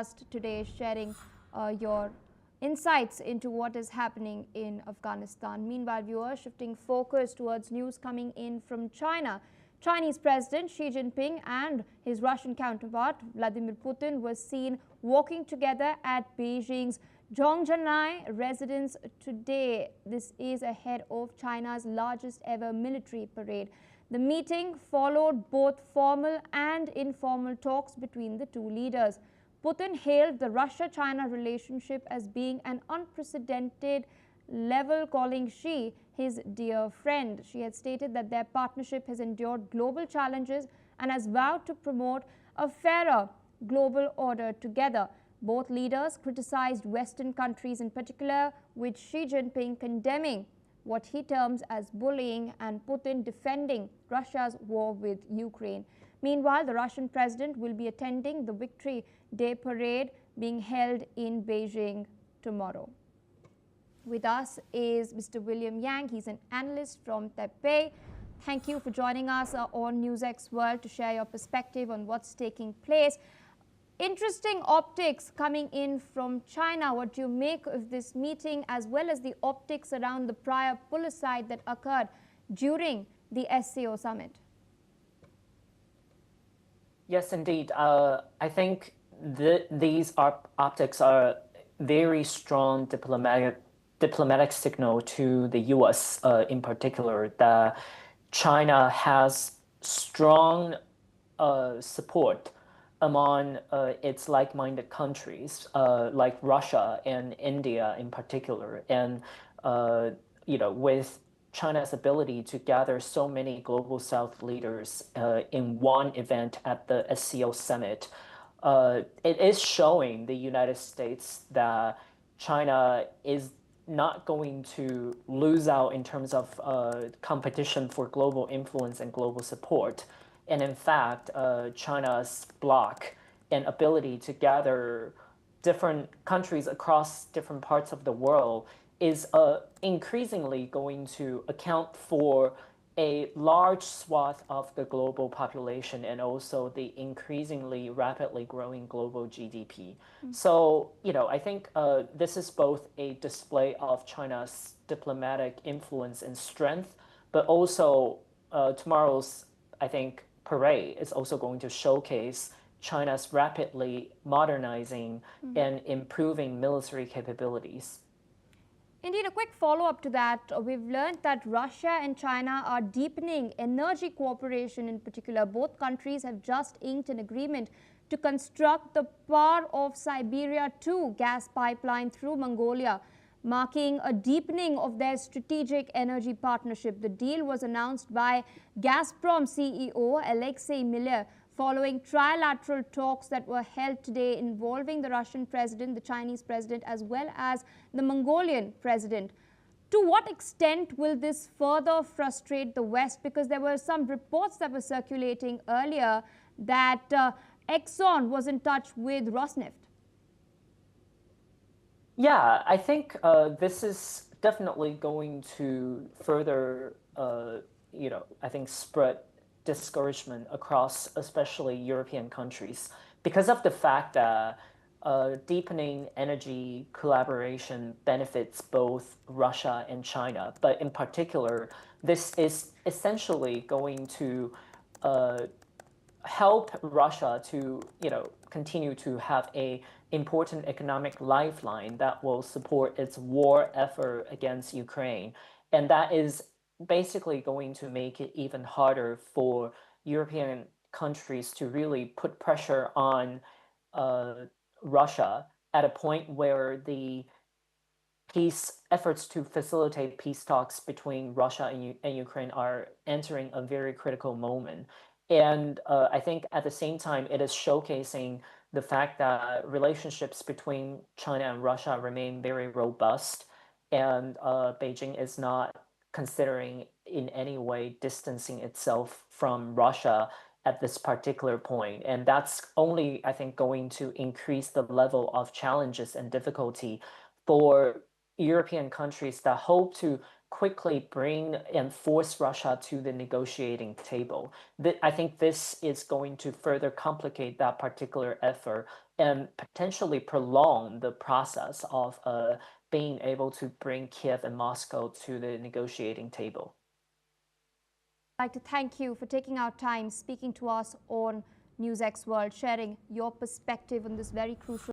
podcast today, sharing your insights into what is happening in Afghanistan. Meanwhile, viewers, shifting focus towards news coming in from China. Chinese President Xi Jinping and his Russian counterpart Vladimir Putin were seen walking together at Beijing's Zhongnanhai residence today. This is ahead of China's largest ever military parade. The meeting followed both formal and informal talks between the two leaders. Putin hailed the Russia-China relationship as being an unprecedented level, calling Xi his dear friend. Xi had stated that their partnership has endured global challenges and has vowed to promote a fairer global order together. Both leaders criticized Western countries in particular, with Xi Jinping condemning what he terms as bullying and Putin defending Russia's war with Ukraine. Meanwhile, the Russian president will be attending the Victory Day parade being held in Beijing tomorrow. With us is Mr. William Yang. He's an analyst from Taipei. Thank you for joining us on NewsX World to share your perspective on what's taking place. Interesting optics coming in from China. What do you make of this meeting, as well as the optics around the prior pull-aside that occurred during the SCO summit? Yes, indeed. I think these optics are very strong diplomatic signal to the U.S. In particular, that China has strong support among its like-minded countries, like Russia and India in particular, and with China's ability to gather so many global South leaders in one event at the SCO summit, it is showing the United States that China is not going to lose out in terms of competition for global influence and global support. And in fact, China's bloc and ability to gather different countries across different parts of the world is increasingly going to account for a large swath of the global population and also the increasingly rapidly growing global GDP. So, I think this is both a display of China's diplomatic influence and strength, but also tomorrow's, I think, parade is also going to showcase China's rapidly modernizing and improving military capabilities. Indeed, a quick follow-up to that, we've learned that Russia and China are deepening energy cooperation in particular. Both countries have just inked an agreement to construct the Power of Siberia 2 gas pipeline through Mongolia, marking a deepening of their strategic energy partnership. The deal was announced by Gazprom CEO Alexei Miller following trilateral talks that were held today involving the Russian president, the Chinese president, as well as the Mongolian president. To what extent will this further frustrate the West? Because there were some reports that were circulating earlier that Exxon was in touch with Rosneft. Yeah, I think this is definitely going to further, I think spread discouragement across especially European countries because of the fact that deepening energy collaboration benefits both Russia and China. But in particular, this is essentially going to help Russia to, continue to have a important economic lifeline that will support its war effort against Ukraine. And that is basically going to make it even harder for European countries to really put pressure on Russia at a point where the peace efforts to facilitate peace talks between Russia and Ukraine are entering a very critical moment. And I think at the same time, it is showcasing the fact that relationships between China and Russia remain very robust, and Beijing is not considering in any way distancing itself from Russia at this particular point. And that's only, I think, going to increase the level of challenges and difficulty for European countries that hope to quickly bring and force Russia to the negotiating table. I think this is going to further complicate that particular effort and potentially prolong the process of being able to bring Kiev and Moscow to the negotiating table. I'd like to thank you for taking our time, speaking to us on NewsX World, sharing your perspective on this very crucial